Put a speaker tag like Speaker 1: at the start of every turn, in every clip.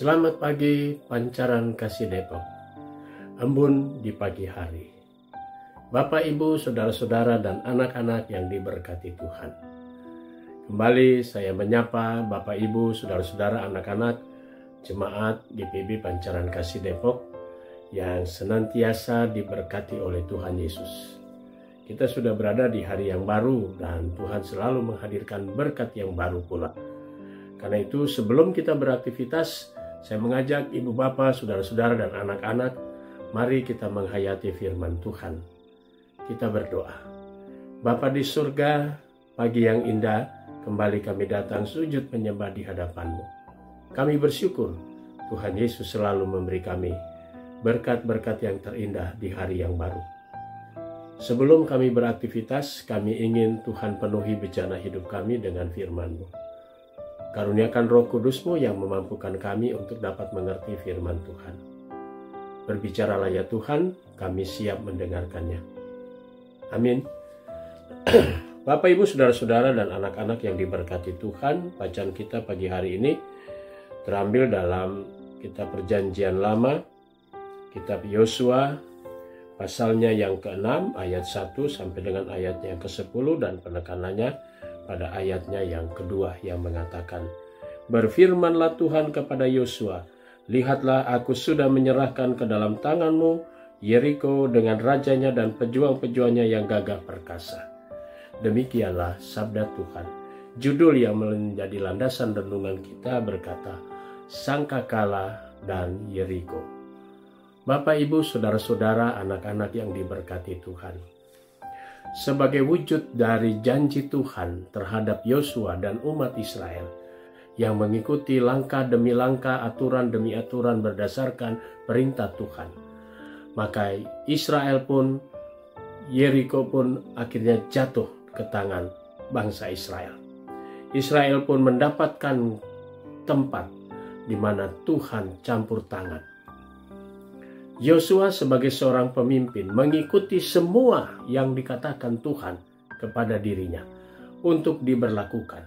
Speaker 1: Selamat pagi Pancaran Kasih Depok. Embun di pagi hari. Bapak, Ibu, saudara-saudara dan anak-anak yang diberkati Tuhan. Kembali saya menyapa Bapak, Ibu, saudara-saudara, anak-anak jemaat GPB Pancaran Kasih Depok yang senantiasa diberkati oleh Tuhan Yesus. Kita sudah berada di hari yang baru dan Tuhan selalu menghadirkan berkat yang baru pula. Karena itu sebelum kita beraktivitas, saya mengajak ibu bapak, saudara-saudara dan anak-anak, mari kita menghayati firman Tuhan. Kita berdoa. Bapa di surga, pagi yang indah, kembali kami datang sujud menyembah di hadapan-Mu. Kami bersyukur Tuhan Yesus selalu memberi kami berkat-berkat yang terindah di hari yang baru. Sebelum kami beraktivitas, kami ingin Tuhan penuhi bejana hidup kami dengan firman-Mu. Karuniakan Roh Kudus-Mu yang memampukan kami untuk dapat mengerti firman Tuhan. Berbicaralah ya Tuhan, kami siap mendengarkannya. Amin. Bapak, Ibu, saudara-saudara dan anak-anak yang diberkati Tuhan, bacaan kita pagi hari ini terambil dalam kitab Perjanjian Lama, kitab Yosua, pasalnya yang ke-6, ayat 1 sampai dengan ayatnya yang ke-10 dan penekanannya pada ayatnya yang kedua yang mengatakan, "Berfirmanlah Tuhan kepada Yosua, lihatlah aku sudah menyerahkan ke dalam tanganmu Yeriko dengan rajanya dan pejuang-pejuangnya yang gagah perkasa." Demikianlah sabda Tuhan. Judul yang menjadi landasan renungan kita berkata, Sangkakala dan Yeriko. Bapak, Ibu, saudara-saudara, anak-anak yang diberkati Tuhan. Sebagai wujud dari janji Tuhan terhadap Yosua dan umat Israel yang mengikuti langkah demi langkah, aturan demi aturan berdasarkan perintah Tuhan, maka Israel pun, Yeriko pun akhirnya jatuh ke tangan bangsa Israel. Israel pun mendapatkan tempat di mana Tuhan campur tangan. Yosua sebagai seorang pemimpin mengikuti semua yang dikatakan Tuhan kepada dirinya untuk diberlakukan.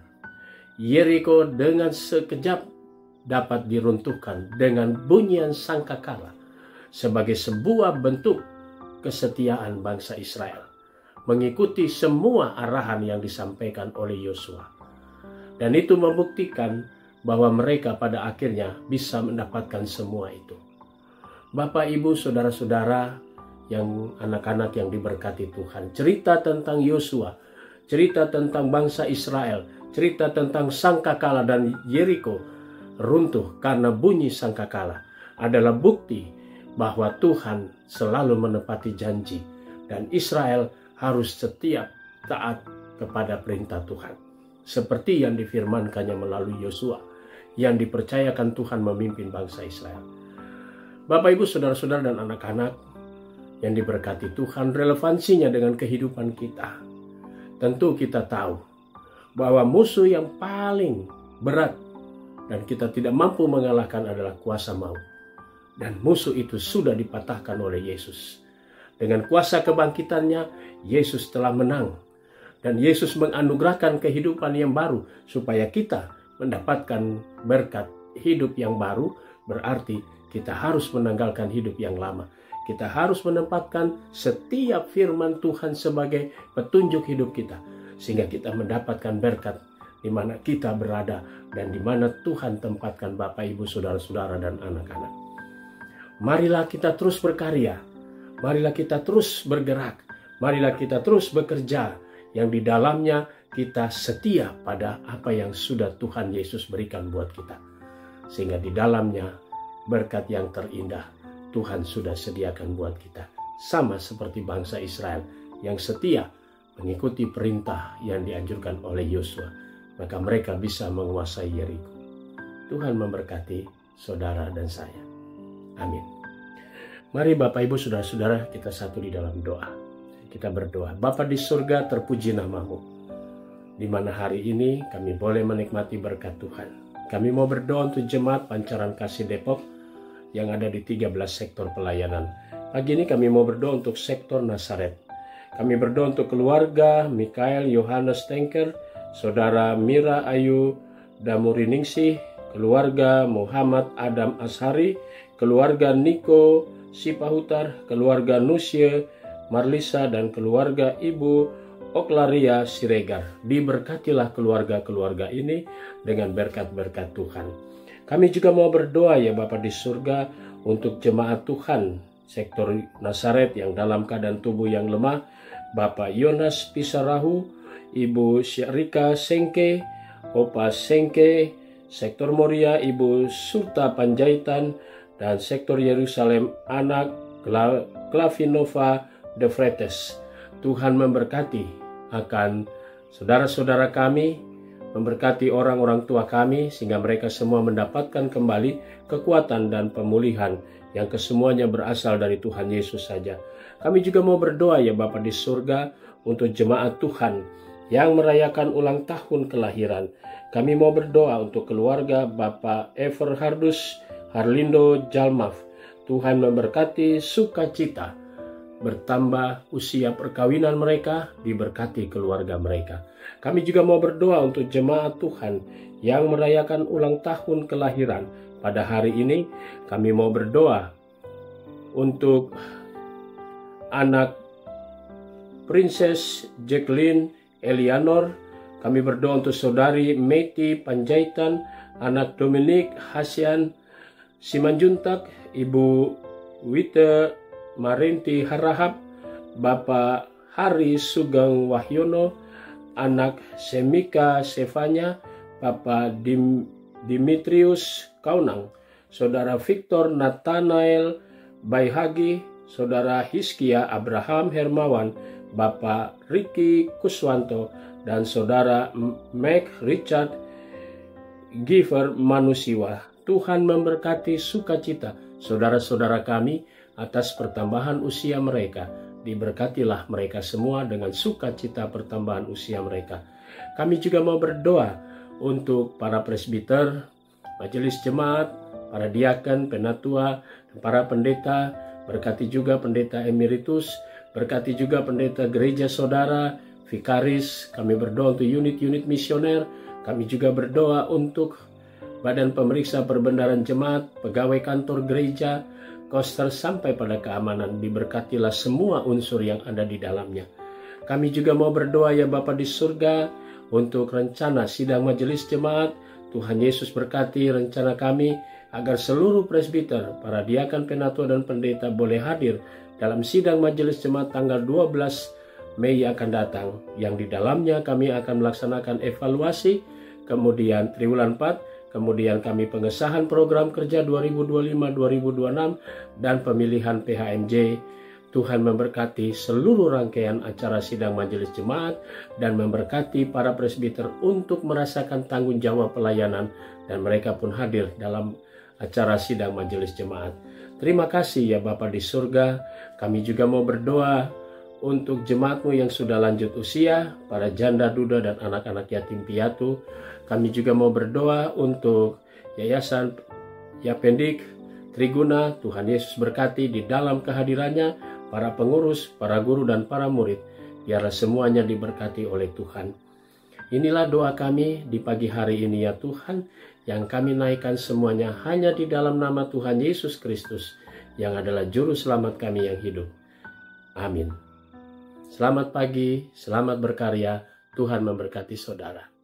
Speaker 1: Yeriko dengan sekejap dapat diruntuhkan dengan bunyian sangkakala sebagai sebuah bentuk kesetiaan bangsa Israel mengikuti semua arahan yang disampaikan oleh Yosua. Dan itu membuktikan bahwa mereka pada akhirnya bisa mendapatkan semua itu. Bapak, Ibu, saudara-saudara yang anak-anak yang diberkati Tuhan, cerita tentang Yosua, cerita tentang bangsa Israel, cerita tentang sangkakala dan Yeriko runtuh karena bunyi sangkakala adalah bukti bahwa Tuhan selalu menepati janji dan Israel harus setiap taat kepada perintah Tuhan. Seperti yang difirmankannya melalui Yosua yang dipercayakan Tuhan memimpin bangsa Israel. Bapak, Ibu, saudara-saudara dan anak-anak yang diberkati Tuhan, relevansinya dengan kehidupan kita. Tentu kita tahu bahwa musuh yang paling berat dan kita tidak mampu mengalahkan adalah kuasa maut. Dan musuh itu sudah dipatahkan oleh Yesus. Dengan kuasa kebangkitannya, Yesus telah menang. Dan Yesus menganugerahkan kehidupan yang baru supaya kita mendapatkan berkat hidup yang baru, berarti kita harus menanggalkan hidup yang lama. Kita harus menempatkan setiap firman Tuhan sebagai petunjuk hidup kita. Sehingga kita mendapatkan berkat di mana kita berada dan di mana Tuhan tempatkan Bapak, Ibu, saudara-saudara dan anak-anak. Marilah kita terus berkarya. Marilah kita terus bergerak. Marilah kita terus bekerja yang di dalamnya kita setia pada apa yang sudah Tuhan Yesus berikan buat kita. Sehingga di dalamnya berkat yang terindah Tuhan sudah sediakan buat kita. Sama seperti bangsa Israel yang setia mengikuti perintah yang dianjurkan oleh Yosua. Maka mereka bisa menguasai Yeriko. Tuhan memberkati saudara dan saya. Amin. Mari Bapak, Ibu, saudara-saudara, kita satu di dalam doa. Kita berdoa. Bapa di surga, terpuji nama-Mu. Di mana hari ini kami boleh menikmati berkat Tuhan. Kami mau berdoa untuk jemaat Pancaran Kasih Depok yang ada di 13 sektor pelayanan. Pagi ini kami mau berdoa untuk sektor Nazaret. Kami berdoa untuk keluarga Mikael Yohanes Tengker, Saudara Mira Ayu Damuriningsih, keluarga Muhammad Adam Ashari, keluarga Niko Sipahutar, keluarga Nusye Marlisa, dan keluarga Ibu Oklaria Siregar. Diberkatilah keluarga-keluarga ini dengan berkat-berkat Tuhan. Kami juga mau berdoa ya Bapa di surga untuk jemaat Tuhan sektor Nazaret yang dalam keadaan tubuh yang lemah, Bapak Yonas Pisarahu, Ibu Syarika Sengke, Opa Sengke, sektor Moria Ibu Surta Panjaitan, dan sektor Yerusalem anak Klavinova de Vretes. Tuhan memberkati akan saudara-saudara kami, memberkati orang-orang tua kami, sehingga mereka semua mendapatkan kembali kekuatan dan pemulihan yang kesemuanya berasal dari Tuhan Yesus saja. Kami juga mau berdoa ya Bapa di surga untuk jemaat Tuhan yang merayakan ulang tahun kelahiran. Kami mau berdoa untuk keluarga Bapak Everhardus Harlindo Jalmaf. Tuhan memberkati sukacita, bertambah usia perkawinan mereka, diberkati keluarga mereka. Kami juga mau berdoa untuk jemaat Tuhan yang merayakan ulang tahun kelahiran pada hari ini. Kami mau berdoa untuk anak Princess Jacqueline Elianor. Kami berdoa untuk saudari Meti Panjaitan, anak Dominic Hasian Simanjuntak, Ibu Wita Marinti Harahap, Bapak Hari Sugeng Wahyono, anak Semika Sevanya, Bapak Dimitrius Kaunang, Saudara Victor Nathanael Baihagi, Saudara Hiskia Abraham Hermawan, Bapak Ricky Kuswanto, dan Saudara Mac Richard Giver Manusiwa. Tuhan memberkati sukacita saudara-saudara kami atas pertambahan usia mereka. Diberkatilah mereka semua dengan sukacita pertambahan usia mereka. Kami juga mau berdoa untuk para presbiter, majelis jemaat, para diaken, penatua, dan para pendeta. Berkati juga pendeta emeritus, berkati juga pendeta gereja saudara, vikaris. Kami berdoa untuk unit-unit misioner. Kami juga berdoa untuk badan pemeriksa perbendaharaan jemaat, pegawai kantor gereja, koster sampai pada keamanan. Diberkatilah semua unsur yang ada di dalamnya. Kami juga mau berdoa ya Bapa di surga untuk rencana sidang majelis jemaat. Tuhan Yesus berkati rencana kami agar seluruh presbiter, para diakan, penatua, dan pendeta boleh hadir dalam sidang majelis jemaat tanggal 12 Mei akan datang, yang di dalamnya kami akan melaksanakan evaluasi, kemudian triwulan 4, kemudian kami pengesahan program kerja 2025-2026 dan pemilihan PHMJ. Tuhan memberkati seluruh rangkaian acara sidang majelis jemaat dan memberkati para presbiter untuk merasakan tanggung jawab pelayanan, dan mereka pun hadir dalam acara sidang majelis jemaat. Terima kasih ya Bapa di surga. Kami juga mau berdoa untuk jemaat-Mu yang sudah lanjut usia, para janda duda dan anak-anak yatim piatu. Kami juga mau berdoa untuk Yayasan Yapendik Triguna. Tuhan Yesus berkati di dalam kehadirannya, para pengurus, para guru, dan para murid. Biarlah semuanya diberkati oleh Tuhan. Inilah doa kami di pagi hari ini ya Tuhan, yang kami naikkan semuanya hanya di dalam nama Tuhan Yesus Kristus, yang adalah Juru Selamat kami yang hidup. Amin. Selamat pagi, selamat berkarya. Tuhan memberkati saudara.